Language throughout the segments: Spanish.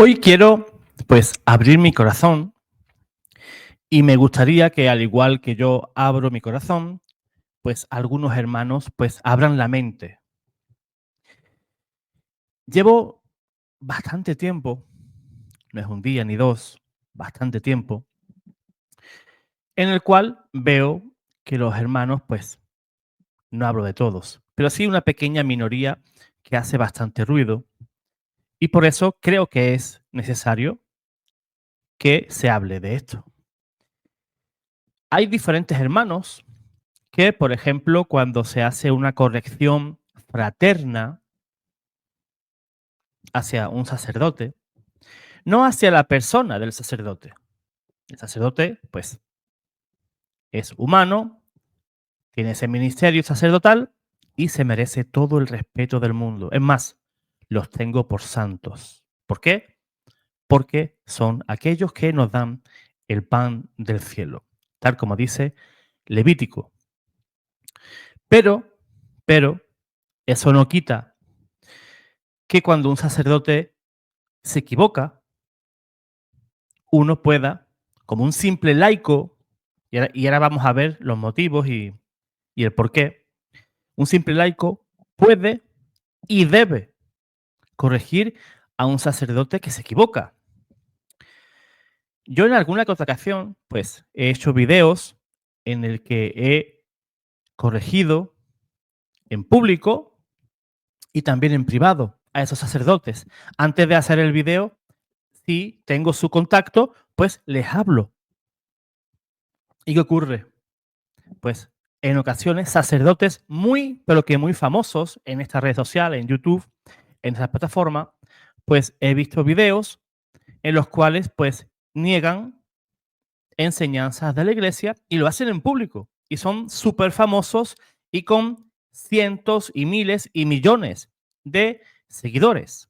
Hoy quiero, pues, abrir mi corazón y me gustaría que, al igual que yo abro mi corazón, pues algunos hermanos, pues, abran la mente. Llevo bastante tiempo, no es un día ni dos, bastante tiempo, en el cual veo que los hermanos, pues, no hablo de todos, pero sí una pequeña minoría que hace bastante ruido y por eso creo que es necesario que se hable de esto. Hay diferentes hermanos que, por ejemplo, cuando se hace una corrección fraterna hacia un sacerdote, no hacia la persona del sacerdote. El sacerdote, pues, es humano, tiene ese ministerio sacerdotal y se merece todo el respeto del mundo. Es más, los tengo por santos. ¿Por qué? Porque son aquellos que nos dan el pan del cielo, tal como dice Levítico. Pero, pero, eso no quita que cuando un sacerdote se equivoca, uno pueda, como un simple laico, y ahora vamos a ver los motivos y el por qué, un simple laico puede y debe corregir a un sacerdote que se equivoca. Yo en alguna que otra ocasión, pues he hecho videos en el que he corregido en público y también en privado a esos sacerdotes. Antes de hacer el video, si tengo su contacto, pues les hablo. ¿Y qué ocurre? Pues en ocasiones sacerdotes muy, pero que muy famosos en esta red social, en YouTube, en esa plataforma, pues he visto videos en los cuales pues niegan enseñanzas de la iglesia y lo hacen en público. Y son súper famosos y con cientos y miles y millones de seguidores.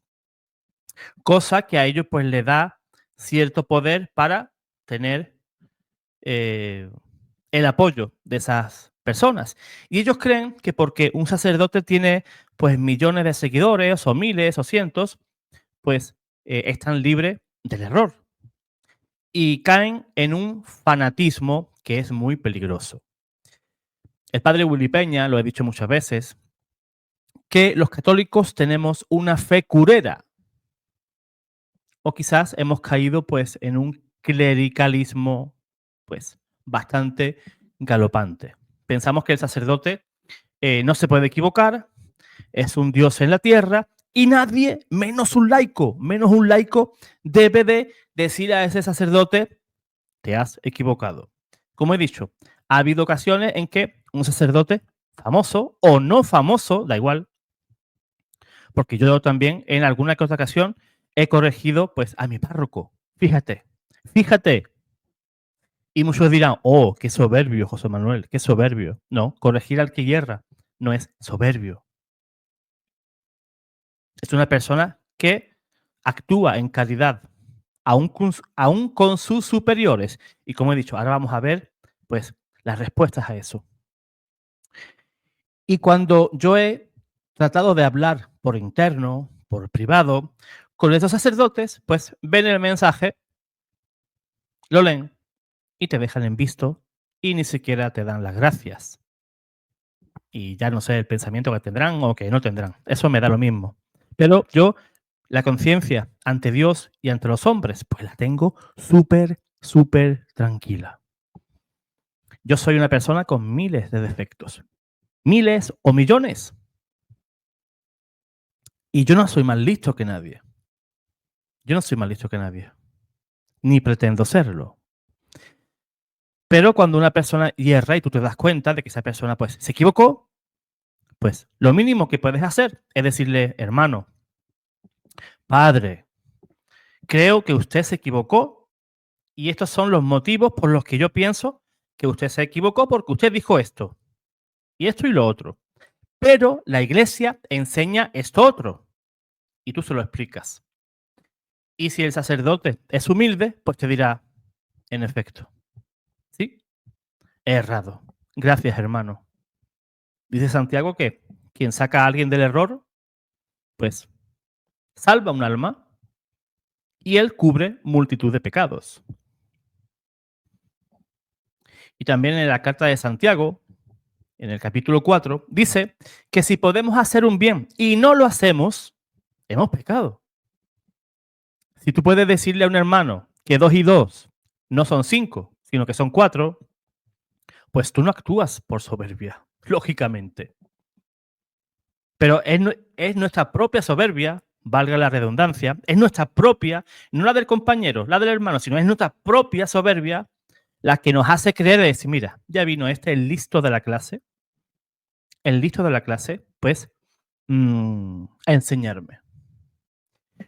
Cosa que a ellos pues le da cierto poder para tener eh, el apoyo de esas personas. Y ellos creen que porque un sacerdote tiene pues millones de seguidores o miles o cientos, pues están libres del error. Y caen en un fanatismo que es muy peligroso. El padre Willy Peña, lo he dicho muchas veces, que los católicos tenemos una fe curera. O quizás hemos caído pues en un clericalismo pues bastante galopante. Pensamos que el sacerdote no se puede equivocar, es un dios en la tierra y nadie, menos un laico, debe de decir a ese sacerdote, te has equivocado. Como he dicho, ha habido ocasiones en que un sacerdote famoso o no famoso, da igual, porque yo también en alguna que otra ocasión he corregido pues a mi párroco. Fíjate, fíjate. Y muchos dirán, oh, qué soberbio, José Manuel, qué soberbio. No, corregir al que hierra no es soberbio. Es una persona que actúa en caridad, aún con sus superiores. Y como he dicho, ahora vamos a ver pues las respuestas a eso. Y cuando yo he tratado de hablar por interno, por privado, con esos sacerdotes, pues ven el mensaje, lo leen y te dejan en visto y ni siquiera te dan las gracias. Y ya no sé el pensamiento que tendrán o que no tendrán. Eso me da lo mismo. Pero yo, la conciencia ante Dios y ante los hombres, pues la tengo súper, súper tranquila. Yo soy una persona con miles de defectos. Miles o millones. Y yo no soy más listo que nadie. Yo no soy más listo que nadie. Ni pretendo serlo. Pero cuando una persona hierra y tú te das cuenta de que esa persona pues se equivocó, pues lo mínimo que puedes hacer es decirle, hermano, padre, creo que usted se equivocó y estos son los motivos por los que yo pienso que usted se equivocó porque usted dijo esto y esto y lo otro. Pero la iglesia enseña esto otro y tú se lo explicas. Y si el sacerdote es humilde, pues te dirá, en efecto, sí, he errado. Gracias, hermano. Dice Santiago que quien saca a alguien del error, pues salva un alma. y Él cubre multitud de pecados. Y también en la carta de Santiago, en el capítulo 4, dice que si podemos hacer un bien y no lo hacemos, hemos pecado. Si tú puedes decirle a un hermano que 2 y 2 no son 5, sino que son 4, pues tú no actúas por soberbia, lógicamente. Pero es nuestra propia soberbia, valga la redundancia, es nuestra propia, no la del compañero, la del hermano, sino es nuestra propia soberbia la que nos hace creer y decir, mira, ya vino el listo de la clase, pues, a enseñarme.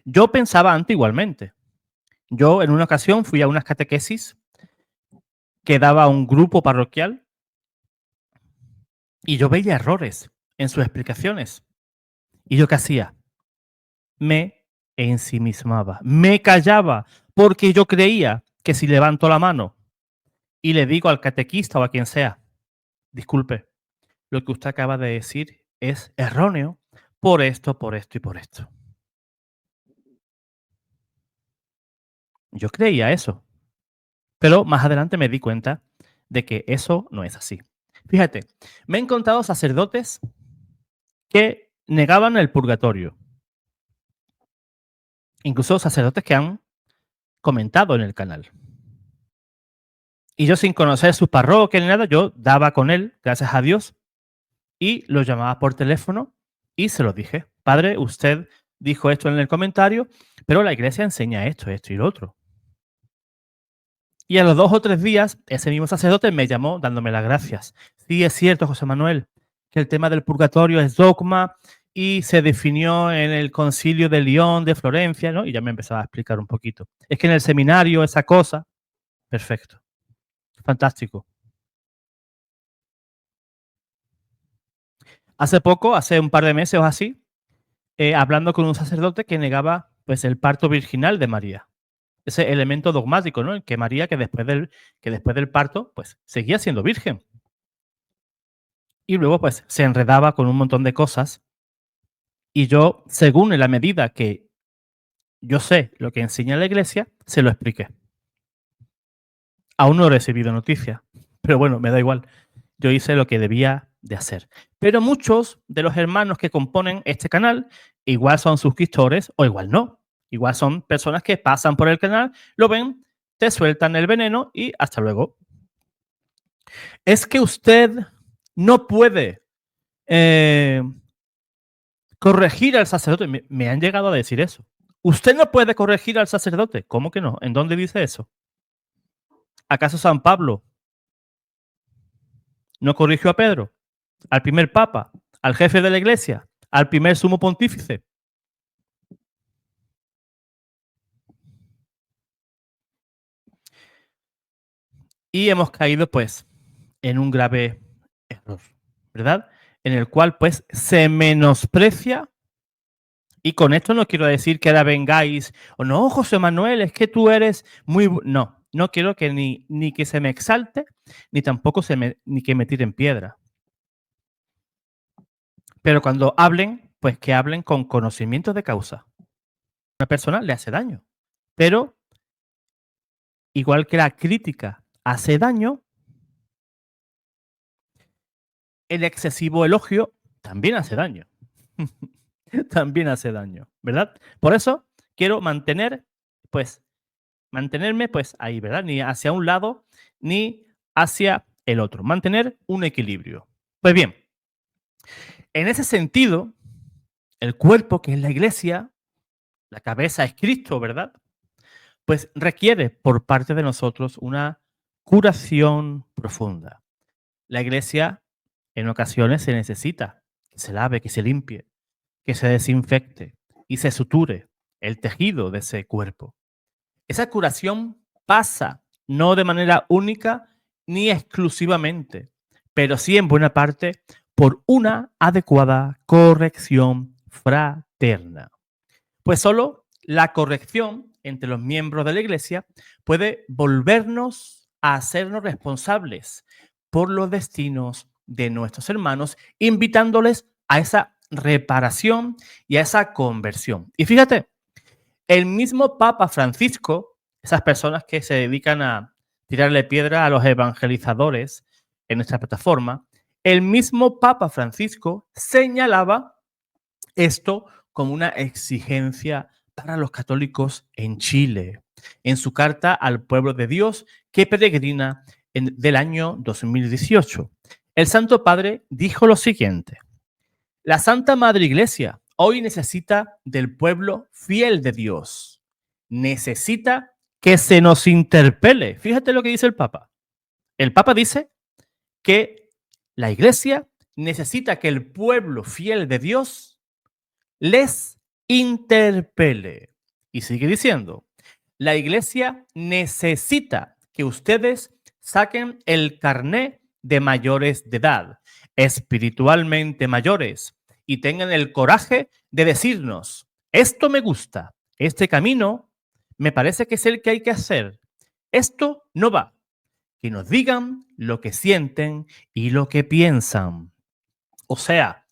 Yo pensaba antes igualmente. Yo en una ocasión fui a unas catequesis que daba un grupo parroquial y yo veía errores en sus explicaciones. ¿Y yo qué hacía? Me ensimismaba, me callaba, porque yo creía que si levanto la mano y le digo al catequista o a quien sea, disculpe, lo que usted acaba de decir es erróneo por esto, por esto y por esto. Yo creía eso, pero más adelante me di cuenta de que eso no es así. Fíjate, me he encontrado sacerdotes que negaban el purgatorio, incluso sacerdotes que han comentado en el canal. Y yo sin conocer su parroquia ni nada, yo daba con él, gracias a Dios, y lo llamaba por teléfono y se lo dije. Padre, usted dijo esto en el comentario, pero la iglesia enseña esto, esto y lo otro. Y a los 2 o 3 días, ese mismo sacerdote me llamó dándome las gracias. Sí, es cierto, José Manuel, que el tema del purgatorio es dogma y se definió en el concilio de León, de Florencia, ¿no? Y ya me empezaba a explicar un poquito. Es que en el seminario esa cosa, perfecto, fantástico. Hace poco, hace un par de meses o así, hablando con un sacerdote que negaba pues el parto virginal de María. Ese elemento dogmático, ¿no? Que María, que después del parto, pues seguía siendo virgen. Y luego, pues, se enredaba con un montón de cosas. Y yo, según en la medida que yo sé lo que enseña la iglesia, se lo expliqué. Aún no he recibido noticia, pero bueno, me da igual. Yo hice lo que debía de hacer. Pero muchos de los hermanos que componen este canal igual son suscriptores o igual no. Igual son personas que pasan por el canal, lo ven, te sueltan el veneno y hasta luego. Es que usted no puede corregir al sacerdote. Me han llegado a decir eso. Usted no puede corregir al sacerdote. ¿Cómo que no? ¿En dónde dice eso? ¿Acaso San Pablo no corrigió a Pedro? ¿Al primer papa? ¿Al jefe de la iglesia? ¿Al primer sumo pontífice? Y hemos caído, pues, en un grave error, ¿verdad? En el cual, pues, se menosprecia. Y con esto no quiero decir que la vengáis, o no, José Manuel, es que tú eres muy... No, no quiero que ni que se me exalte, ni tampoco ni que me tiren piedra. Pero cuando hablen, pues que hablen con conocimiento de causa. A una persona le hace daño. Pero, igual que la crítica hace daño, el excesivo elogio también hace daño. También hace daño, ¿verdad? Por eso quiero mantenerme pues ahí, ¿verdad? Ni hacia un lado ni hacia el otro. Mantener un equilibrio. Pues bien, en ese sentido, el cuerpo, que es la iglesia, la cabeza es Cristo, ¿verdad? Pues requiere por parte de nosotros una curación profunda. La iglesia en ocasiones se necesita que se lave, que se limpie, que se desinfecte y se suture el tejido de ese cuerpo. Esa curación pasa no de manera única ni exclusivamente, pero sí en buena parte por una adecuada corrección fraterna. Pues solo la corrección entre los miembros de la iglesia puede volvernos a hacernos responsables por los destinos de nuestros hermanos, invitándoles a esa reparación y a esa conversión. Y fíjate, El mismo Papa Francisco, esas personas que se dedican a tirarle piedra a los evangelizadores en nuestra plataforma, el mismo Papa Francisco señalaba esto como una exigencia para los católicos en Chile, en su carta al pueblo de Dios que peregrina del año 2018. El Santo Padre dijo lo siguiente: la Santa Madre Iglesia hoy necesita del pueblo fiel de Dios. Necesita que se nos interpele. Fíjate lo que dice el Papa. El Papa dice que la Iglesia necesita que el pueblo fiel de Dios les interpele. Y sigue diciendo, la Iglesia necesita que ustedes saquen el carné de mayores de edad, espiritualmente mayores, y tengan el coraje de decirnos, esto me gusta, este camino me parece que es el que hay que hacer, esto no va. Que nos digan lo que sienten y lo que piensan. O sea,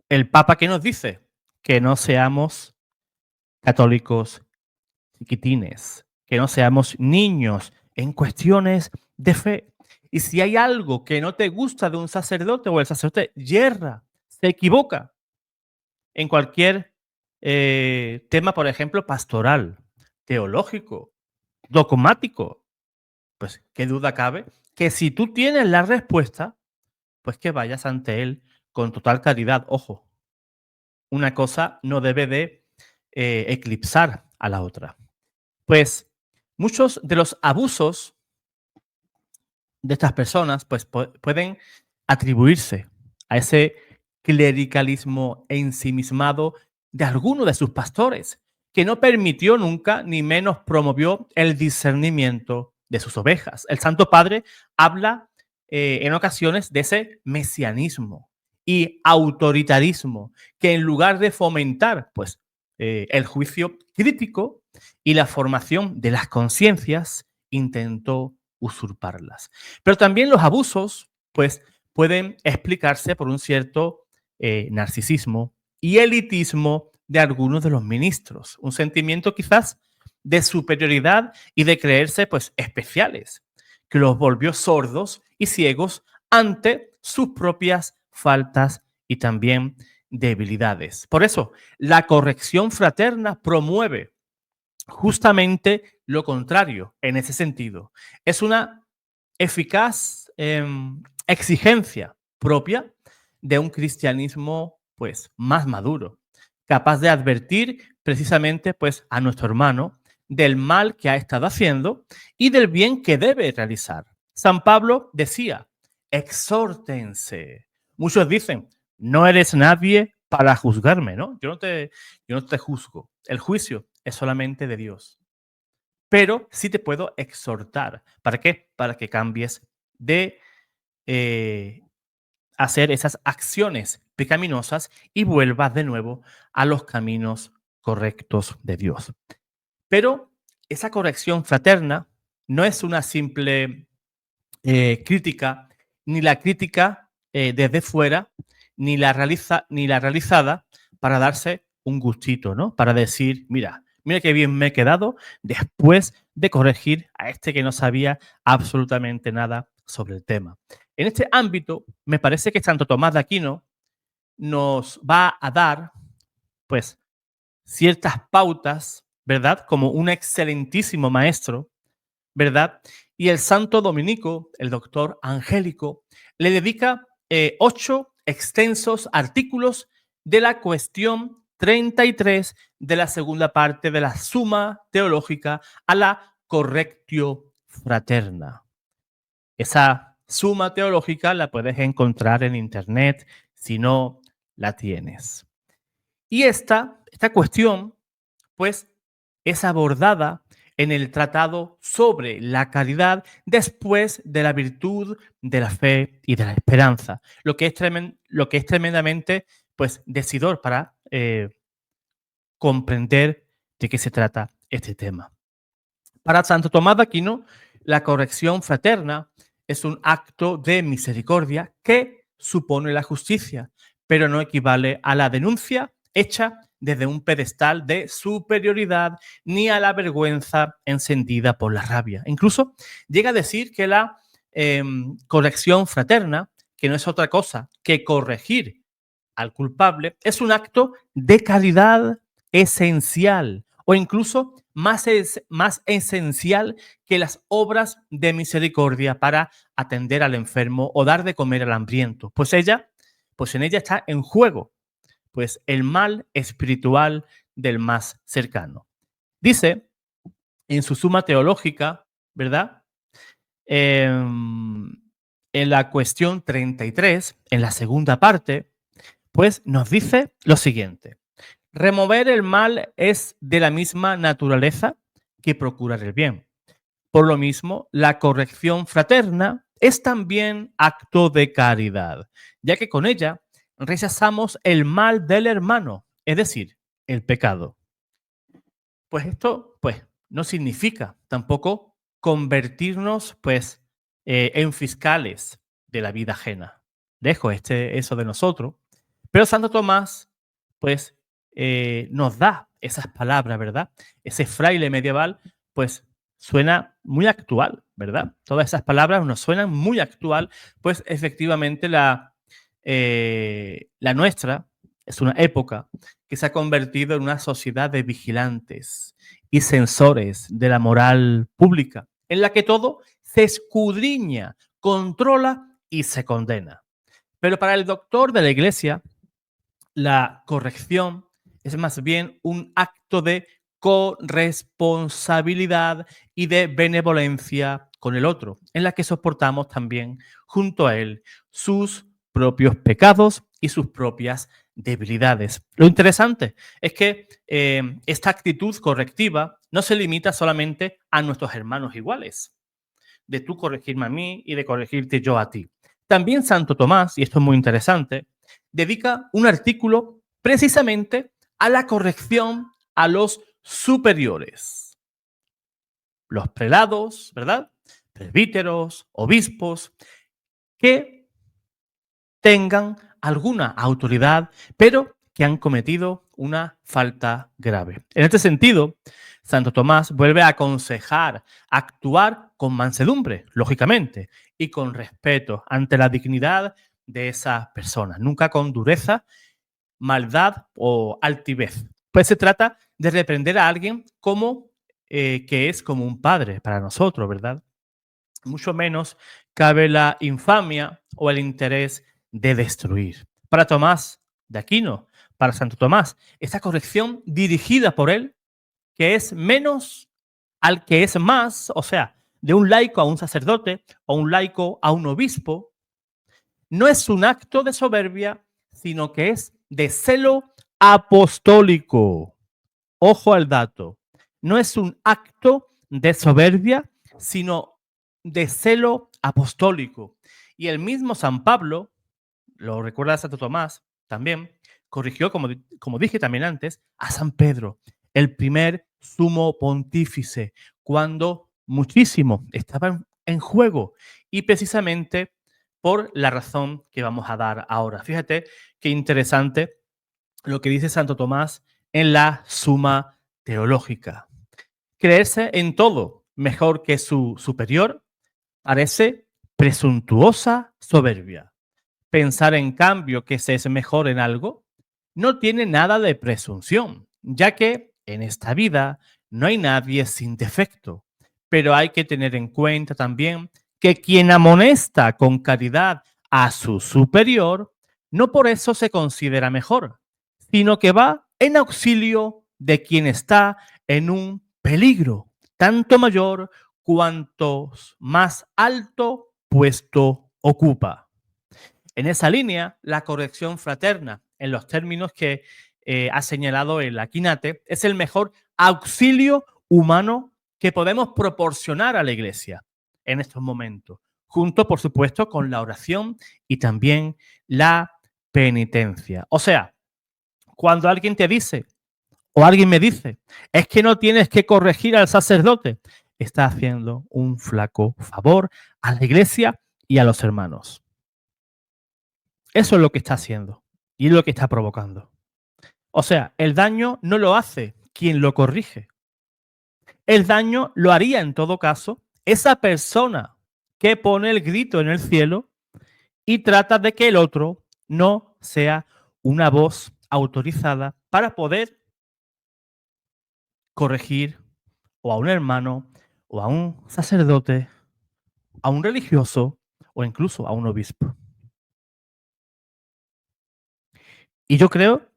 el Papa que nos dice que no seamos católicos chiquitines, que no seamos niños en cuestiones de fe. Y si hay algo que no te gusta de un sacerdote o el sacerdote yerra, se equivoca en cualquier tema, por ejemplo, pastoral, teológico, dogmático, pues qué duda cabe que si tú tienes la respuesta, pues que vayas ante él con total caridad. Ojo, una cosa no debe de eclipsar a la otra. Pues muchos de los abusos de estas personas pues, pueden atribuirse a ese clericalismo ensimismado de alguno de sus pastores, que no permitió nunca ni menos promovió el discernimiento de sus ovejas. El Santo Padre habla en ocasiones de ese mesianismo y autoritarismo que en lugar de fomentar pues, el juicio crítico y la formación de las conciencias, intentó usurparlas. Pero también los abusos, pues, pueden explicarse por un cierto narcisismo y elitismo de algunos de los ministros, un sentimiento quizás de superioridad y de creerse, pues, especiales, que los volvió sordos y ciegos ante sus propias faltas y también debilidades. Por eso, la corrección fraterna promueve justamente lo contrario en ese sentido. Es una eficaz exigencia propia de un cristianismo pues más maduro, capaz de advertir precisamente pues a nuestro hermano del mal que ha estado haciendo y del bien que debe realizar. San Pablo decía, exhórtense. Muchos dicen, no eres nadie para juzgarme, ¿no? Yo no te juzgo. El juicio es solamente de Dios. Pero sí te puedo exhortar. ¿Para qué? Para que cambies de hacer esas acciones pecaminosas y vuelvas de nuevo a los caminos correctos de Dios. Pero esa corrección fraterna no es una simple crítica, ni la crítica desde fuera, ni la realizada para darse un gustito, ¿no? Para decir, mira qué bien me he quedado después de corregir a este que no sabía absolutamente nada sobre el tema. En este ámbito, me parece que Santo Tomás de Aquino nos va a dar, pues, ciertas pautas, ¿verdad? Como un excelentísimo maestro, ¿verdad? Y el santo dominico, el doctor Angélico, le dedica 8 extensos artículos de la cuestión 33 de la segunda parte de la Suma Teológica a la Correctio Fraterna. Esa Suma Teológica la puedes encontrar en internet si no la tienes. Y esta cuestión, pues, es abordada en el tratado sobre la caridad después de la virtud de la fe y de la esperanza, lo que es tremendamente pues, decidor para comprender de qué se trata este tema. Para Santo Tomás de Aquino, la corrección fraterna es un acto de misericordia que supone la justicia, pero no equivale a la denuncia hecha desde un pedestal de superioridad ni a la vergüenza encendida por la rabia. Incluso llega a decir que la corrección fraterna, que no es otra cosa que corregir al culpable, es un acto de caridad esencial o incluso más esencial que las obras de misericordia para atender al enfermo o dar de comer al hambriento. Pues en ella está en juego pues el mal espiritual del más cercano. Dice en su Suma Teológica, ¿verdad? En la cuestión 33, en la segunda parte, pues nos dice lo siguiente. Remover el mal es de la misma naturaleza que procurar el bien. Por lo mismo, la corrección fraterna es también acto de caridad, ya que con ella rechazamos el mal del hermano, es decir, el pecado. Pues esto, pues, no significa tampoco convertirnos, pues, en fiscales de la vida ajena. Dejo eso de nosotros. Pero Santo Tomás, pues, nos da esas palabras, ¿verdad? Ese fraile medieval, pues, suena muy actual, ¿verdad? Todas esas palabras nos suenan muy actual, pues, efectivamente la nuestra es una época que se ha convertido en una sociedad de vigilantes y censores de la moral pública, en la que todo se escudriña, controla y se condena. Pero para el doctor de la Iglesia, la corrección es más bien un acto de corresponsabilidad y de benevolencia con el otro, en la que soportamos también junto a él sus propios pecados y sus propias debilidades. Lo interesante es que esta actitud correctiva no se limita solamente a nuestros hermanos iguales, de tú corregirme a mí y de corregirte yo a ti. También Santo Tomás, y esto es muy interesante, dedica un artículo precisamente a la corrección a los superiores. Los prelados, ¿verdad? Presbíteros, obispos, que tengan alguna autoridad, pero que han cometido una falta grave. En este sentido, Santo Tomás vuelve a aconsejar actuar con mansedumbre, lógicamente, y con respeto ante la dignidad de esas personas, nunca con dureza, maldad o altivez. Pues se trata de reprender a alguien como que es como un padre para nosotros, ¿verdad? Mucho menos cabe la infamia o el interés de destruir. Para Tomás de Aquino, para Santo Tomás, esta corrección dirigida por él, que es menos al que es más, o sea, de un laico a un sacerdote o un laico a un obispo, no es un acto de soberbia, sino que es de celo apostólico. Ojo al dato. No es un acto de soberbia, sino de celo apostólico. Y el mismo San Pablo, lo recuerda Santo Tomás también, corrigió, como dije también antes, a San Pedro, el primer sumo pontífice, cuando muchísimo estaba en juego y precisamente por la razón que vamos a dar ahora. Fíjate qué interesante lo que dice Santo Tomás en la Suma Teológica. Creerse en todo mejor que su superior parece presuntuosa soberbia. Pensar, en cambio, que se es mejor en algo no tiene nada de presunción, ya que en esta vida no hay nadie sin defecto. Pero hay que tener en cuenta también que quien amonesta con caridad a su superior, no por eso se considera mejor, sino que va en auxilio de quien está en un peligro, tanto mayor cuanto más alto puesto ocupa. En esa línea, la corrección fraterna, en los términos que ha señalado el Aquinate, es el mejor auxilio humano que podemos proporcionar a la Iglesia en estos momentos, junto, por supuesto, con la oración y también la penitencia. O sea, cuando alguien te dice o alguien me dice, es que no tienes que corregir al sacerdote, está haciendo un flaco favor a la Iglesia y a los hermanos. Eso es lo que está haciendo y es lo que está provocando. O sea, el daño no lo hace quien lo corrige. El daño lo haría en todo caso esa persona que pone el grito en el cielo y trata de que el otro no sea una voz autorizada para poder corregir o a un hermano o a un sacerdote, a un religioso o incluso a un obispo. Y yo creo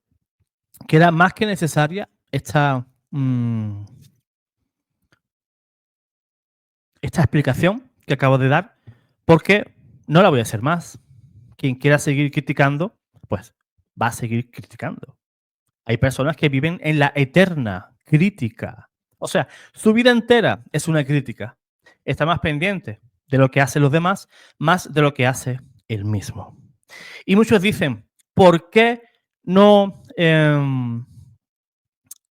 que era más que necesaria esta explicación que acabo de dar, porque no la voy a hacer más. Quien quiera seguir criticando, pues va a seguir criticando. Hay personas que viven en la eterna crítica. O sea, su vida entera es una crítica. Está más pendiente de lo que hacen los demás, más de lo que hace él mismo. Y muchos dicen, ¿por qué no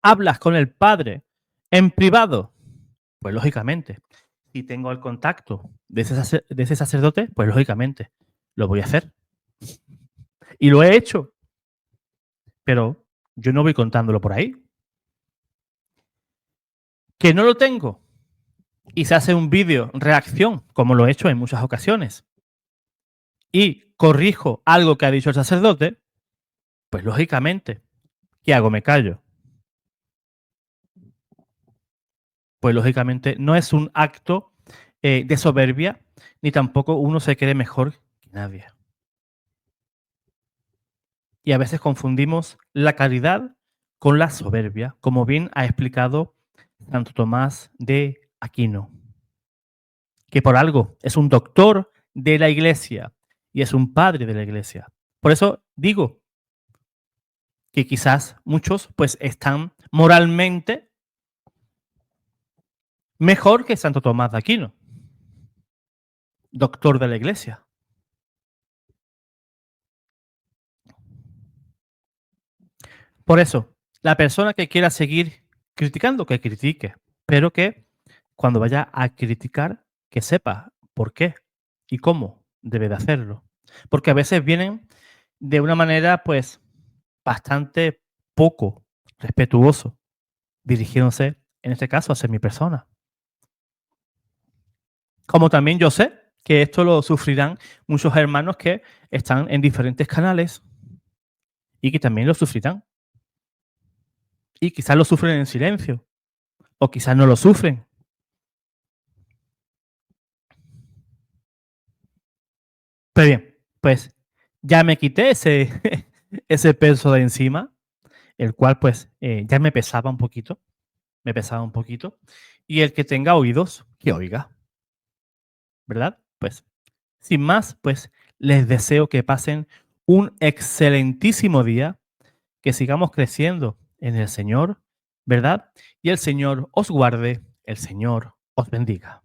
hablas con el Padre en privado? Pues lógicamente, si tengo el contacto de ese sacerdote, pues lógicamente lo voy a hacer. Y lo he hecho, pero yo no voy contándolo por ahí. Que no lo tengo y se hace un vídeo reacción, como lo he hecho en muchas ocasiones, y corrijo algo que ha dicho el sacerdote, pues lógicamente, ¿qué hago? Me callo. Pues lógicamente no es un acto de soberbia, ni tampoco uno se cree mejor que nadie. Y a veces confundimos la caridad con la soberbia, como bien ha explicado Santo Tomás de Aquino, que por algo es un doctor de la Iglesia y es un padre de la Iglesia. Por eso digo que quizás muchos pues están moralmente mejor que Santo Tomás de Aquino, doctor de la Iglesia. Por eso, la persona que quiera seguir criticando, que critique, pero que cuando vaya a criticar, que sepa por qué y cómo debe de hacerlo. Porque a veces vienen de una manera, pues, bastante poco respetuoso, dirigiéndose, en este caso, hacia mi persona. Como también yo sé que esto lo sufrirán muchos hermanos que están en diferentes canales y que también lo sufrirán. Y quizás lo sufren en silencio, o quizás no lo sufren. Pero bien, pues ya me quité ese, ese peso de encima, el cual pues ya me pesaba un poquito, y el que tenga oídos, que oiga, ¿verdad? Pues sin más, pues les deseo que pasen un excelentísimo día, que sigamos creciendo en el Señor, ¿verdad? Y el Señor os guarde, el Señor os bendiga.